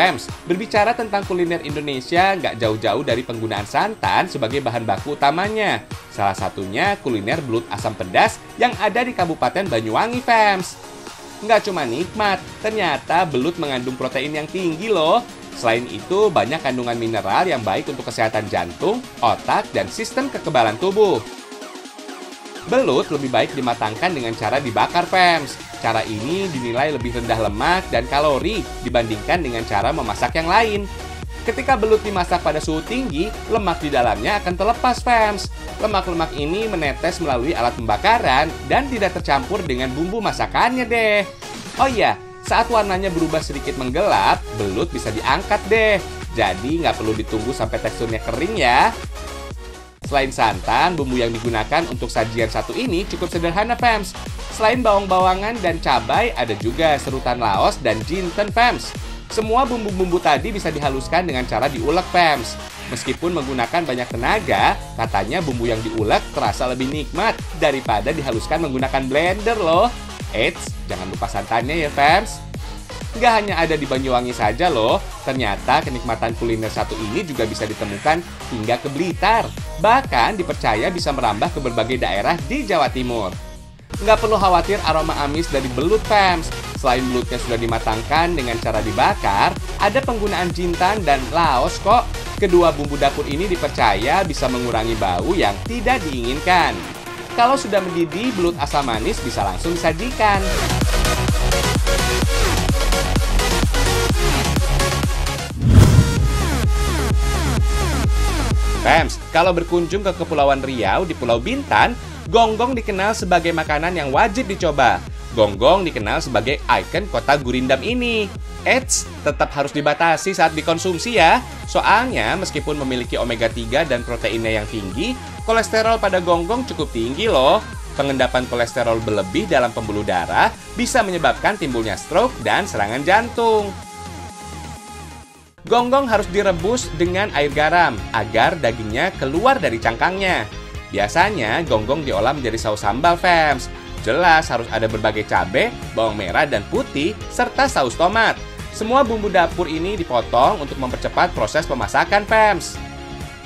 Fams, berbicara tentang kuliner Indonesia nggak jauh-jauh dari penggunaan santan sebagai bahan baku utamanya. Salah satunya kuliner belut asam pedas yang ada di Kabupaten Banyuwangi, Fams. Nggak cuma nikmat, ternyata belut mengandung protein yang tinggi loh. Selain itu, banyak kandungan mineral yang baik untuk kesehatan jantung, otak, dan sistem kekebalan tubuh. Belut lebih baik dimatangkan dengan cara dibakar, Fams. Cara ini dinilai lebih rendah lemak dan kalori dibandingkan dengan cara memasak yang lain. Ketika belut dimasak pada suhu tinggi, lemak di dalamnya akan terlepas, Fams. Lemak-lemak ini menetes melalui alat pembakaran dan tidak tercampur dengan bumbu masakannya deh. Oh iya, saat warnanya berubah sedikit menggelap, belut bisa diangkat deh. Jadi nggak perlu ditunggu sampai teksturnya kering ya. Selain santan, bumbu yang digunakan untuk sajian satu ini cukup sederhana, Fams. Selain bawang-bawangan dan cabai, ada juga serutan laos dan jinten, Fams. Semua bumbu-bumbu tadi bisa dihaluskan dengan cara diulek, Fams. Meskipun menggunakan banyak tenaga, katanya bumbu yang diulek terasa lebih nikmat daripada dihaluskan menggunakan blender loh. Eits, jangan lupa santannya ya, Fams. Nggak hanya ada di Banyuwangi saja loh, ternyata kenikmatan kuliner satu ini juga bisa ditemukan hingga ke Blitar. Bahkan dipercaya bisa merambah ke berbagai daerah di Jawa Timur. Nggak perlu khawatir aroma amis dari belut, Fams. Selain belutnya sudah dimatangkan dengan cara dibakar, ada penggunaan jintan dan laos kok. Kedua bumbu dapur ini dipercaya bisa mengurangi bau yang tidak diinginkan. Kalau sudah mendidih, belut asam manis bisa langsung disajikan. Fams, kalau berkunjung ke Kepulauan Riau di Pulau Bintan, gonggong dikenal sebagai makanan yang wajib dicoba. Gonggong dikenal sebagai ikon kota gurindam ini. Eits, tetap harus dibatasi saat dikonsumsi ya. Soalnya meskipun memiliki omega 3 dan proteinnya yang tinggi, kolesterol pada gonggong cukup tinggi loh. Pengendapan kolesterol berlebih dalam pembuluh darah bisa menyebabkan timbulnya stroke dan serangan jantung. Gonggong harus direbus dengan air garam agar dagingnya keluar dari cangkangnya. Biasanya gonggong diolah menjadi saus sambal, Fams. Jelas harus ada berbagai cabai, bawang merah dan putih, serta saus tomat. Semua bumbu dapur ini dipotong untuk mempercepat proses pemasakan, Fams.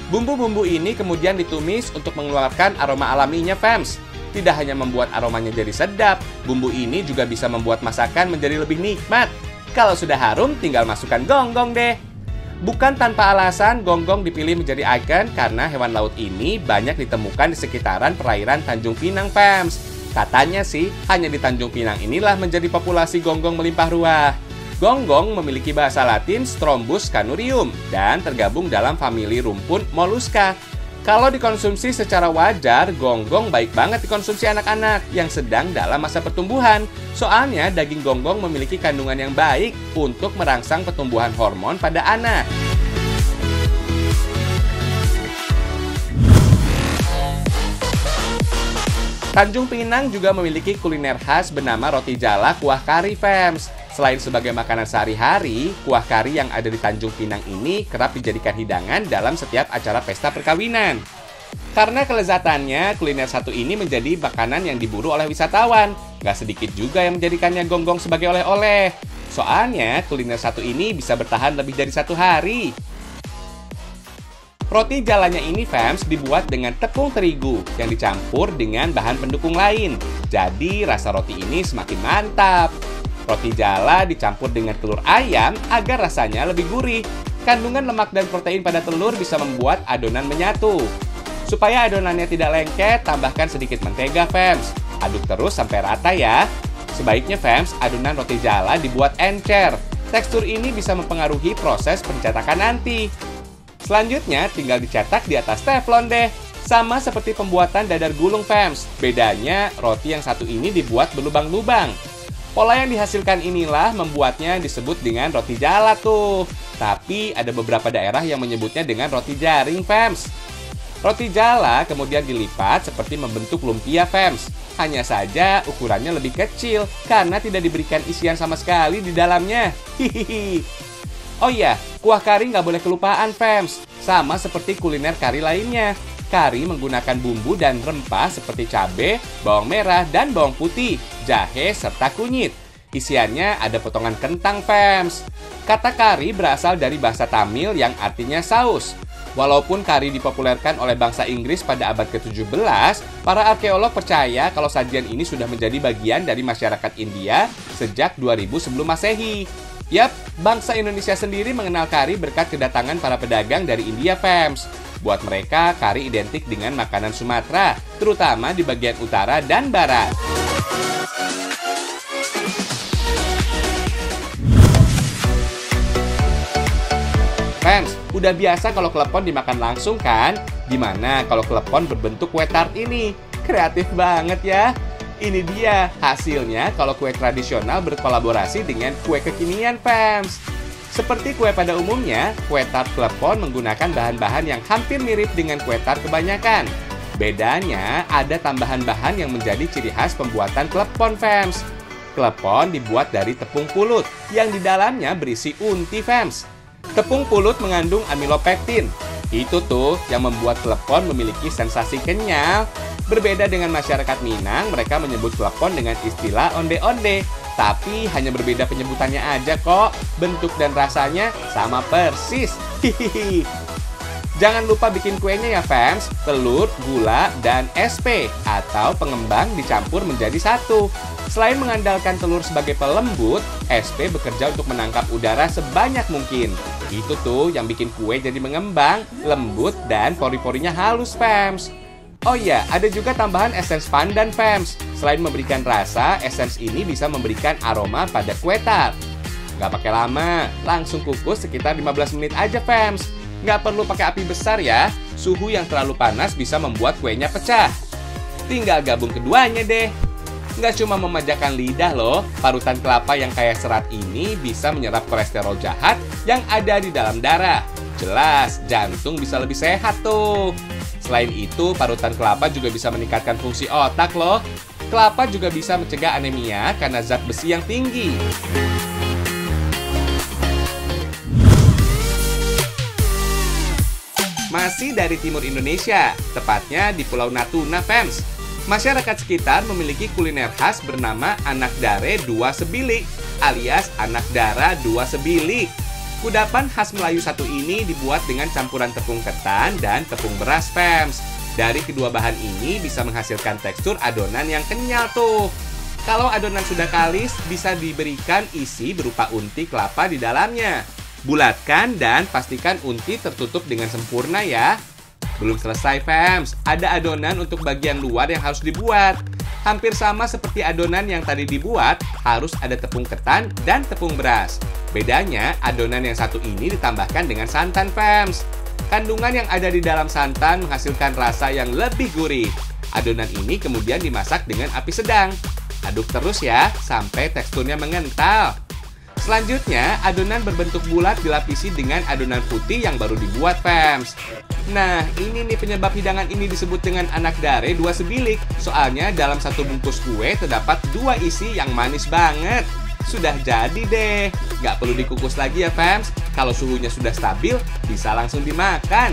Bumbu-bumbu ini kemudian ditumis untuk mengeluarkan aroma alaminya, Fams. Tidak hanya membuat aromanya jadi sedap, bumbu ini juga bisa membuat masakan menjadi lebih nikmat. Kalau sudah harum, tinggal masukkan gonggong deh. Bukan tanpa alasan, gonggong dipilih menjadi ikon karena hewan laut ini banyak ditemukan di sekitaran perairan Tanjung Pinang, Fams. Katanya sih, hanya di Tanjung Pinang inilah menjadi populasi gonggong melimpah ruah. Gonggong memiliki bahasa Latin Strombus canurium dan tergabung dalam famili rumpun Mollusca. Kalau dikonsumsi secara wajar, gonggong baik banget dikonsumsi anak-anak yang sedang dalam masa pertumbuhan. Soalnya daging gonggong memiliki kandungan yang baik untuk merangsang pertumbuhan hormon pada anak. Tanjung Pinang juga memiliki kuliner khas bernama roti jala kuah kari, Fams. Selain sebagai makanan sehari-hari, kuah kari yang ada di Tanjung Pinang ini kerap dijadikan hidangan dalam setiap acara pesta perkawinan. Karena kelezatannya, kuliner satu ini menjadi makanan yang diburu oleh wisatawan. Gak sedikit juga yang menjadikannya gonggong sebagai oleh-oleh. Soalnya, kuliner satu ini bisa bertahan lebih dari 1 hari. Roti jalanya ini, Fams, dibuat dengan tepung terigu yang dicampur dengan bahan pendukung lain. Jadi, rasa roti ini semakin mantap. Roti jala dicampur dengan telur ayam agar rasanya lebih gurih. Kandungan lemak dan protein pada telur bisa membuat adonan menyatu. Supaya adonannya tidak lengket, tambahkan sedikit mentega, Fams. Aduk terus sampai rata ya. Sebaiknya, Fams, adonan roti jala dibuat encer. Tekstur ini bisa mempengaruhi proses pencetakan nanti. Selanjutnya, tinggal dicetak di atas teflon deh. Sama seperti pembuatan dadar gulung, Fams. Bedanya, roti yang satu ini dibuat berlubang-lubang. Pola yang dihasilkan inilah membuatnya disebut dengan roti jala tuh. Tapi ada beberapa daerah yang menyebutnya dengan roti jaring, Fams. Roti jala kemudian dilipat seperti membentuk lumpia, Fams. Hanya saja ukurannya lebih kecil karena tidak diberikan isian sama sekali di dalamnya. Hihihi. Oh iya, kuah kari nggak boleh kelupaan, Fams. Sama seperti kuliner kari lainnya. Kari menggunakan bumbu dan rempah seperti cabai, bawang merah, dan bawang putih, jahe, serta kunyit. Isiannya ada potongan kentang, fams. Kata kari berasal dari bahasa Tamil yang artinya saus. Walaupun kari dipopulerkan oleh bangsa Inggris pada abad ke-17, para arkeolog percaya kalau sajian ini sudah menjadi bagian dari masyarakat India sejak 2000 sebelum Masehi. Yap, bangsa Indonesia sendiri mengenal kari berkat kedatangan para pedagang dari India, fams. Buat mereka, kari identik dengan makanan Sumatera, terutama di bagian utara dan barat. Fans, udah biasa kalau klepon dimakan langsung kan? Gimana kalau klepon berbentuk kue tart ini? Kreatif banget ya! Ini dia hasilnya kalau kue tradisional berkolaborasi dengan kue kekinian, fans. Seperti kue pada umumnya, kue tart klepon menggunakan bahan-bahan yang hampir mirip dengan kue tart kebanyakan. Bedanya, ada tambahan bahan yang menjadi ciri khas pembuatan klepon, fans. Klepon dibuat dari tepung pulut yang di dalamnya berisi unti, fans. Tepung pulut mengandung amilopektin. Itu tuh yang membuat klepon memiliki sensasi kenyal. Berbeda dengan masyarakat Minang, mereka menyebut klepon dengan istilah onde-onde. Tapi hanya berbeda penyebutannya aja kok. Bentuk dan rasanya sama persis. Hihihi. Jangan lupa bikin kuenya ya, fans. Telur, gula, dan SP atau pengembang dicampur menjadi satu. Selain mengandalkan telur sebagai pelembut, SP bekerja untuk menangkap udara sebanyak mungkin. Itu tuh yang bikin kue jadi mengembang, lembut, dan pori-porinya halus, fams. Oh iya, ada juga tambahan esens pandan, fams. Selain memberikan rasa, esens ini bisa memberikan aroma pada kue tart. Nggak pakai lama, langsung kukus sekitar 15 menit aja, fams. Nggak perlu pakai api besar ya, suhu yang terlalu panas bisa membuat kuenya pecah. Tinggal gabung keduanya deh. Nggak cuma memanjakan lidah loh, parutan kelapa yang kaya serat ini bisa menyerap kolesterol jahat yang ada di dalam darah. Jelas, jantung bisa lebih sehat tuh. Selain itu, parutan kelapa juga bisa meningkatkan fungsi otak loh. Kelapa juga bisa mencegah anemia karena zat besi yang tinggi. Masih dari timur Indonesia, tepatnya di Pulau Natuna, fans. Masyarakat sekitar memiliki kuliner khas bernama anak dare dua sebilik, alias anak dara dua sebilik. Kudapan khas Melayu satu ini dibuat dengan campuran tepung ketan dan tepung beras, fans. Dari kedua bahan ini bisa menghasilkan tekstur adonan yang kenyal tuh. Kalau adonan sudah kalis, bisa diberikan isi berupa unti kelapa di dalamnya. Bulatkan dan pastikan unti tertutup dengan sempurna ya. Belum selesai, fams. Ada adonan untuk bagian luar yang harus dibuat. Hampir sama seperti adonan yang tadi dibuat, harus ada tepung ketan dan tepung beras. Bedanya, adonan yang satu ini ditambahkan dengan santan, fams. Kandungan yang ada di dalam santan menghasilkan rasa yang lebih gurih. Adonan ini kemudian dimasak dengan api sedang. Aduk terus ya, sampai teksturnya mengental. Selanjutnya, adonan berbentuk bulat dilapisi dengan adonan putih yang baru dibuat, fams. Nah, ini nih penyebab hidangan ini disebut dengan anak dare dua sebilik. Soalnya dalam satu bungkus kue terdapat dua isi yang manis banget. Sudah jadi deh. Nggak perlu dikukus lagi ya, fams. Kalau suhunya sudah stabil, bisa langsung dimakan.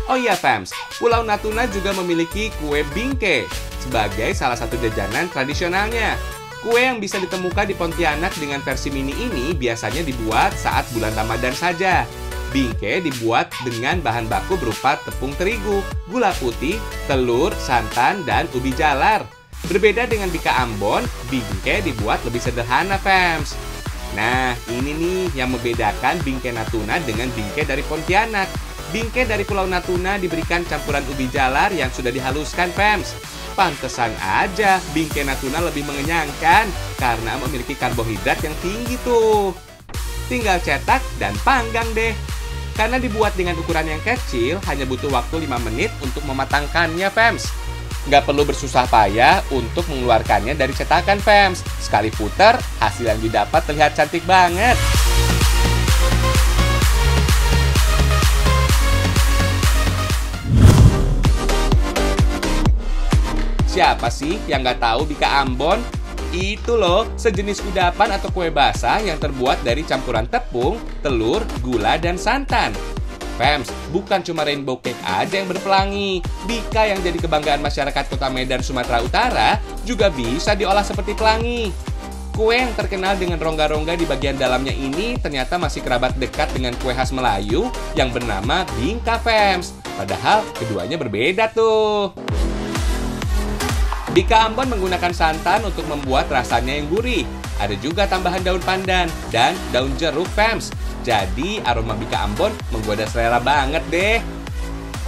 Oh iya, fams, Pulau Natuna juga memiliki kue bingke sebagai salah satu jajanan tradisionalnya. Kue yang bisa ditemukan di Pontianak dengan versi mini ini biasanya dibuat saat bulan Ramadan saja. Bingke dibuat dengan bahan baku berupa tepung terigu, gula putih, telur, santan, dan ubi jalar. Berbeda dengan bika Ambon, bingke dibuat lebih sederhana, fams. Nah, ini nih yang membedakan bingke Natuna dengan bingke dari Pontianak. Bingke dari Pulau Natuna diberikan campuran ubi jalar yang sudah dihaluskan, fams. Pantesan aja bingke Natuna lebih mengenyangkan karena memiliki karbohidrat yang tinggi tuh. Tinggal cetak dan panggang deh. Karena dibuat dengan ukuran yang kecil, hanya butuh waktu 5 menit untuk mematangkannya, fams. Nggak perlu bersusah payah untuk mengeluarkannya dari cetakan, fams. Sekali putar, hasil yang didapat terlihat cantik banget. Siapa sih yang nggak tahu bika Ambon? Itu loh, sejenis kudapan atau kue basah yang terbuat dari campuran tepung, telur, gula, dan santan. Fams, bukan cuma rainbow cake aja yang berpelangi. Bika yang jadi kebanggaan masyarakat Kota Medan, Sumatera Utara juga bisa diolah seperti pelangi. Kue yang terkenal dengan rongga-rongga di bagian dalamnya ini ternyata masih kerabat dekat dengan kue khas Melayu yang bernama bingka, Fams. Padahal keduanya berbeda tuh. Bika Ambon menggunakan santan untuk membuat rasanya yang gurih. Ada juga tambahan daun pandan dan daun jeruk, Fams. Jadi aroma Bika Ambon menggoda selera banget deh.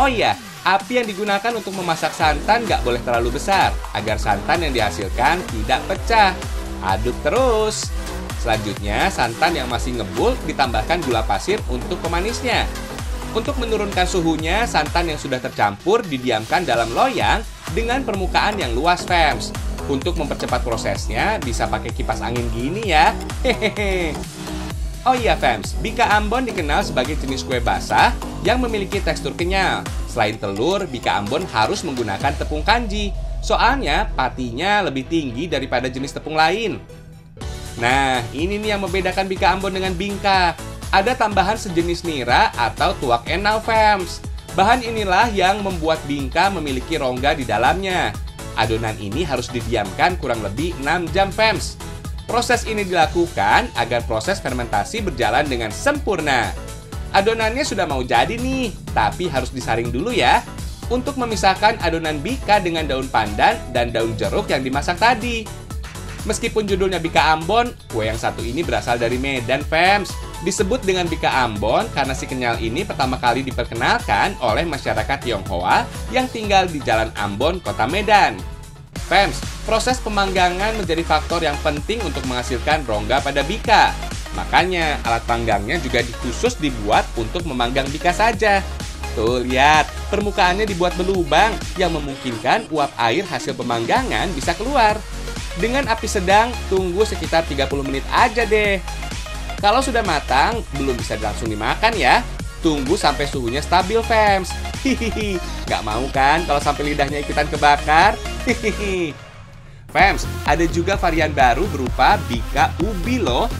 Oh iya, api yang digunakan untuk memasak santan nggak boleh terlalu besar, agar santan yang dihasilkan tidak pecah. Aduk terus. Selanjutnya, santan yang masih ngebul ditambahkan gula pasir untuk pemanisnya. Untuk menurunkan suhunya, santan yang sudah tercampur didiamkan dalam loyang dengan permukaan yang luas, Fams. Untuk mempercepat prosesnya, bisa pakai kipas angin gini ya. Hehehe. Oh iya, Fams, Bika Ambon dikenal sebagai jenis kue basah yang memiliki tekstur kenyal. Selain telur, Bika Ambon harus menggunakan tepung kanji. Soalnya patinya lebih tinggi daripada jenis tepung lain. Nah, ini nih yang membedakan Bika Ambon dengan bingka. Ada tambahan sejenis nira atau tuak enau, Fams. Bahan inilah yang membuat bingka memiliki rongga di dalamnya. Adonan ini harus didiamkan kurang lebih 6 jam, Fams. Proses ini dilakukan agar proses fermentasi berjalan dengan sempurna. Adonannya sudah mau jadi nih, tapi harus disaring dulu ya. Untuk memisahkan adonan bika dengan daun pandan dan daun jeruk yang dimasak tadi. Meskipun judulnya Bika Ambon, kue yang satu ini berasal dari Medan, Fams. Disebut dengan Bika Ambon karena si kenyal ini pertama kali diperkenalkan oleh masyarakat Tionghoa yang tinggal di Jalan Ambon, Kota Medan. Fams, proses pemanggangan menjadi faktor yang penting untuk menghasilkan rongga pada bika. Makanya alat panggangnya juga khusus dibuat untuk memanggang bika saja. Tuh lihat, permukaannya dibuat berlubang yang memungkinkan uap air hasil pemanggangan bisa keluar. Dengan api sedang, tunggu sekitar 30 menit aja deh. Kalau sudah matang, belum bisa langsung dimakan ya. Tunggu sampai suhunya stabil, Fams. Hihihi, nggak mau kan kalau sampai lidahnya ikutan kebakar? Hihihi. Fams, ada juga varian baru berupa bika ubi loh.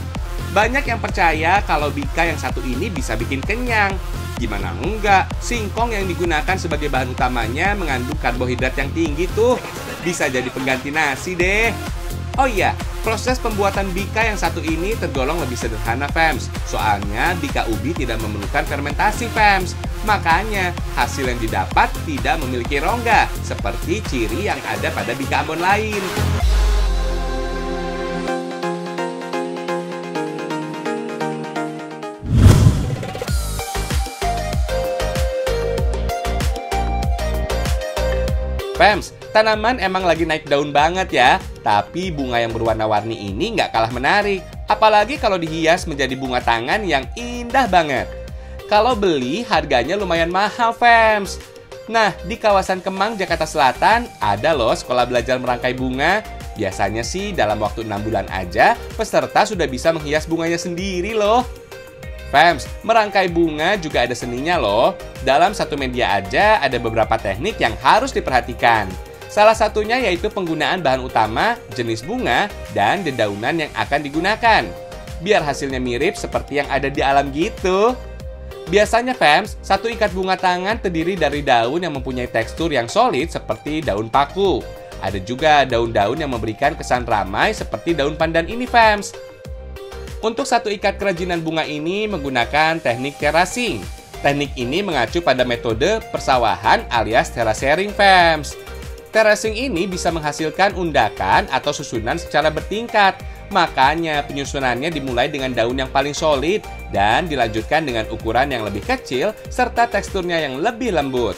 Banyak yang percaya kalau bika yang satu ini bisa bikin kenyang. Gimana enggak? Singkong yang digunakan sebagai bahan utamanya mengandung karbohidrat yang tinggi tuh. Bisa jadi pengganti nasi deh. Oh iya, proses pembuatan bika yang satu ini tergolong lebih sederhana, Fams. Soalnya bika ubi tidak memerlukan fermentasi, Fams. Makanya hasil yang didapat tidak memiliki rongga, seperti ciri yang ada pada bika Ambon lain. Fams, tanaman emang lagi naik daun banget ya. Tapi bunga yang berwarna-warni ini nggak kalah menarik. Apalagi kalau dihias menjadi bunga tangan yang indah banget. Kalau beli, harganya lumayan mahal, Fams. Nah, di kawasan Kemang, Jakarta Selatan, ada loh sekolah belajar merangkai bunga. Biasanya sih dalam waktu 6 bulan aja, peserta sudah bisa menghias bunganya sendiri loh. Fams, merangkai bunga juga ada seninya loh. Dalam satu media aja ada beberapa teknik yang harus diperhatikan. Salah satunya yaitu penggunaan bahan utama, jenis bunga, dan dedaunan yang akan digunakan. Biar hasilnya mirip seperti yang ada di alam gitu. Biasanya, Fams, satu ikat bunga tangan terdiri dari daun yang mempunyai tekstur yang solid seperti daun paku. Ada juga daun-daun yang memberikan kesan ramai seperti daun pandan ini, Fams. Untuk satu ikat kerajinan bunga ini menggunakan teknik terasing. Teknik ini mengacu pada metode persawahan alias terasering, Fams. Terasing ini bisa menghasilkan undakan atau susunan secara bertingkat. Makanya penyusunannya dimulai dengan daun yang paling solid dan dilanjutkan dengan ukuran yang lebih kecil serta teksturnya yang lebih lembut.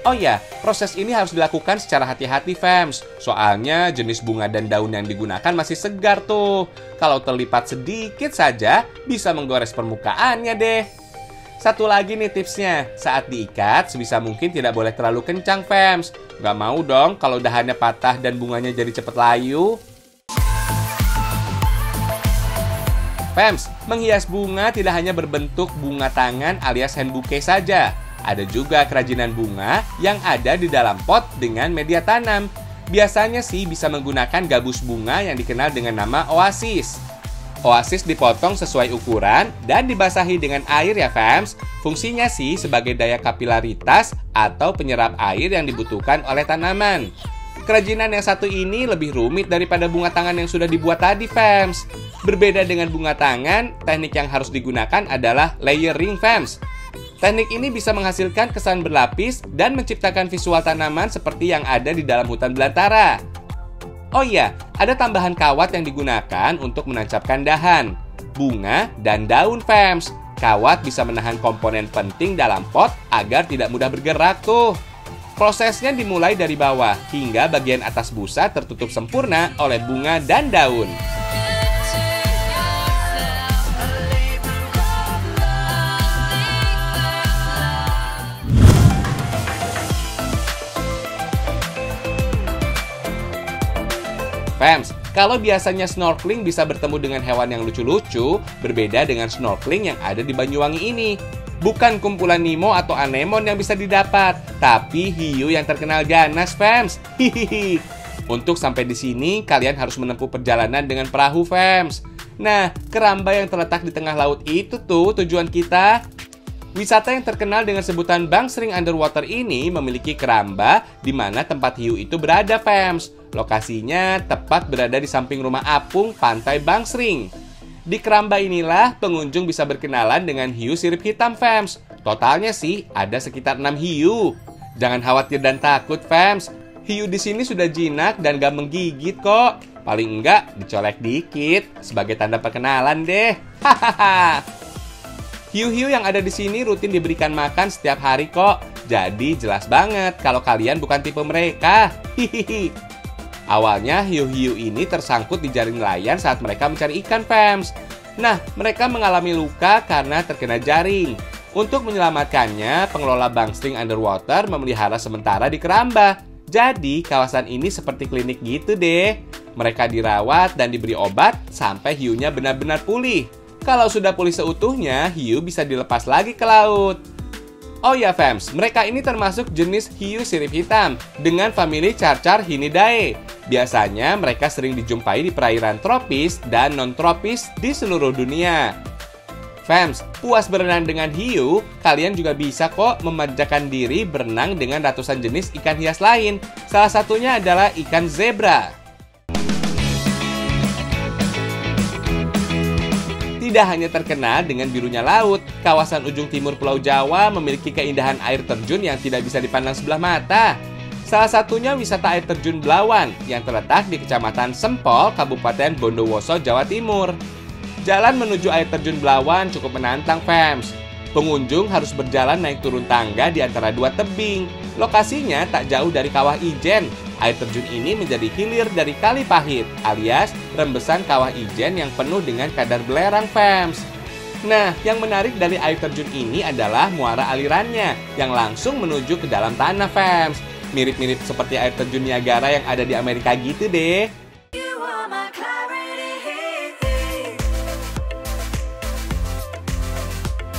Oh ya, proses ini harus dilakukan secara hati-hati, Fams. Soalnya jenis bunga dan daun yang digunakan masih segar tuh. Kalau terlipat sedikit saja, bisa menggores permukaannya deh. Satu lagi nih tipsnya, saat diikat sebisa mungkin tidak boleh terlalu kencang, Fams. Gak mau dong kalau dahannya patah dan bunganya jadi cepet layu. Fams, menghias bunga tidak hanya berbentuk bunga tangan alias hand bouquet saja. Ada juga kerajinan bunga yang ada di dalam pot dengan media tanam. Biasanya sih bisa menggunakan gabus bunga yang dikenal dengan nama Oasis. Oasis dipotong sesuai ukuran dan dibasahi dengan air ya fams. Fungsinya sih sebagai daya kapilaritas atau penyerap air yang dibutuhkan oleh tanaman. Kerajinan yang satu ini lebih rumit daripada bunga tangan yang sudah dibuat tadi fams. Berbeda dengan bunga tangan, teknik yang harus digunakan adalah layering fams. Teknik ini bisa menghasilkan kesan berlapis dan menciptakan visual tanaman seperti yang ada di dalam hutan belantara. Oh iya, ada tambahan kawat yang digunakan untuk menancapkan dahan, bunga, dan daun fams. Kawat bisa menahan komponen penting dalam pot agar tidak mudah bergerak tuh. Prosesnya dimulai dari bawah hingga bagian atas busa tertutup sempurna oleh bunga dan daun. Fams, kalau biasanya snorkeling bisa bertemu dengan hewan yang lucu-lucu, berbeda dengan snorkeling yang ada di Banyuwangi ini. Bukan kumpulan Nemo atau anemon yang bisa didapat, tapi hiu yang terkenal ganas, Fams. Hihihi. Untuk sampai di sini, kalian harus menempuh perjalanan dengan perahu, Fams. Nah, keramba yang terletak di tengah laut itu tuh tujuan kita. Wisata yang terkenal dengan sebutan Bangsering Underwater ini memiliki keramba di mana tempat hiu itu berada, Fams. Lokasinya tepat berada di samping rumah apung Pantai Bangsering. Di keramba inilah pengunjung bisa berkenalan dengan hiu sirip hitam, Fams. Totalnya sih ada sekitar 6 hiu. Jangan khawatir dan takut, Fams. Hiu di sini sudah jinak dan gak menggigit kok. Paling enggak dicolek dikit sebagai tanda perkenalan deh. Hahaha. Hiu-hiu yang ada di sini rutin diberikan makan setiap hari kok. Jadi jelas banget kalau kalian bukan tipe mereka. Hihihi. Awalnya hiu-hiu ini tersangkut di jaring nelayan saat mereka mencari ikan, Fams. Nah, mereka mengalami luka karena terkena jaring. Untuk menyelamatkannya, pengelola Bangsering Underwater memelihara sementara di keramba. Jadi, kawasan ini seperti klinik gitu deh. Mereka dirawat dan diberi obat sampai hiunya benar-benar pulih. Kalau sudah pulih seutuhnya, hiu bisa dilepas lagi ke laut. Oh ya Fams, mereka ini termasuk jenis hiu sirip hitam dengan famili Carcharidae. Biasanya mereka sering dijumpai di perairan tropis dan non-tropis di seluruh dunia. Fams, puas berenang dengan hiu, kalian juga bisa kok memanjakan diri berenang dengan ratusan jenis ikan hias lain. Salah satunya adalah ikan zebra. Tidak hanya terkenal dengan birunya laut, kawasan ujung timur Pulau Jawa memiliki keindahan air terjun yang tidak bisa dipandang sebelah mata. Salah satunya wisata air terjun Belawan yang terletak di Kecamatan Sempol, Kabupaten Bondowoso, Jawa Timur. Jalan menuju air terjun Belawan cukup menantang, Fams. Pengunjung harus berjalan naik turun tangga di antara dua tebing. Lokasinya tak jauh dari Kawah Ijen. Air terjun ini menjadi hilir dari Kali Pahit, alias rembesan Kawah Ijen yang penuh dengan kadar belerang, Fams. Nah, yang menarik dari air terjun ini adalah muara alirannya yang langsung menuju ke dalam tanah, Fams. Mirip-mirip seperti air terjun Niagara yang ada di Amerika gitu deh.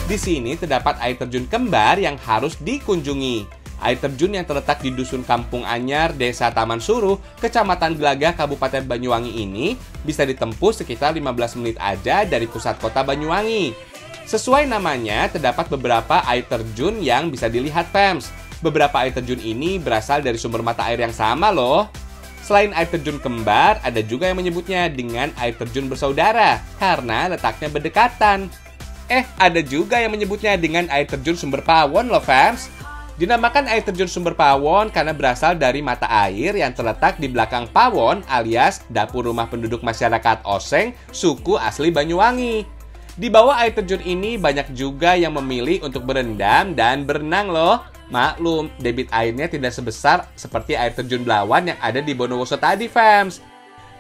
Di sini terdapat air terjun kembar yang harus dikunjungi. Air terjun yang terletak di Dusun Kampung Anyar, Desa Taman Suruh, Kecamatan Gelagah, Kabupaten Banyuwangi ini bisa ditempuh sekitar 15 menit aja dari pusat kota Banyuwangi. Sesuai namanya, terdapat beberapa air terjun yang bisa dilihat, Fams. Beberapa air terjun ini berasal dari sumber mata air yang sama loh. Selain air terjun kembar, ada juga yang menyebutnya dengan air terjun bersaudara karena letaknya berdekatan. Ada juga yang menyebutnya dengan air terjun sumber pawon loh, Fams. Dinamakan air terjun sumber pawon karena berasal dari mata air yang terletak di belakang pawon alias dapur rumah penduduk masyarakat Oseng, suku asli Banyuwangi. Di bawah air terjun ini banyak juga yang memilih untuk berendam dan berenang loh. Maklum, debit airnya tidak sebesar seperti air terjun Belawan yang ada di Bondowoso tadi, Fams.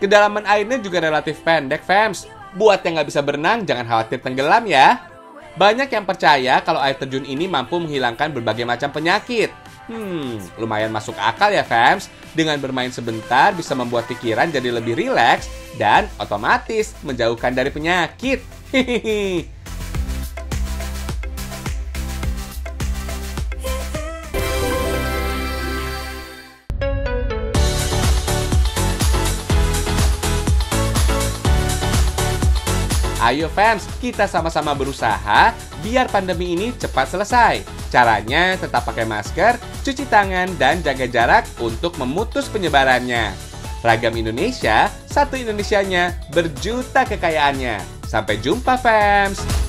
Kedalaman airnya juga relatif pendek, Fams. Buat yang nggak bisa berenang, jangan khawatir tenggelam ya. Banyak yang percaya kalau air terjun ini mampu menghilangkan berbagai macam penyakit. Lumayan masuk akal ya, Fams. Dengan bermain sebentar bisa membuat pikiran jadi lebih rileks dan otomatis menjauhkan dari penyakit. Hihihi. Ayo fans, kita sama-sama berusaha biar pandemi ini cepat selesai. Caranya tetap pakai masker, cuci tangan, dan jaga jarak untuk memutus penyebarannya. Ragam Indonesia, satu Indonesianya, berjuta kekayaannya. Sampai jumpa fans!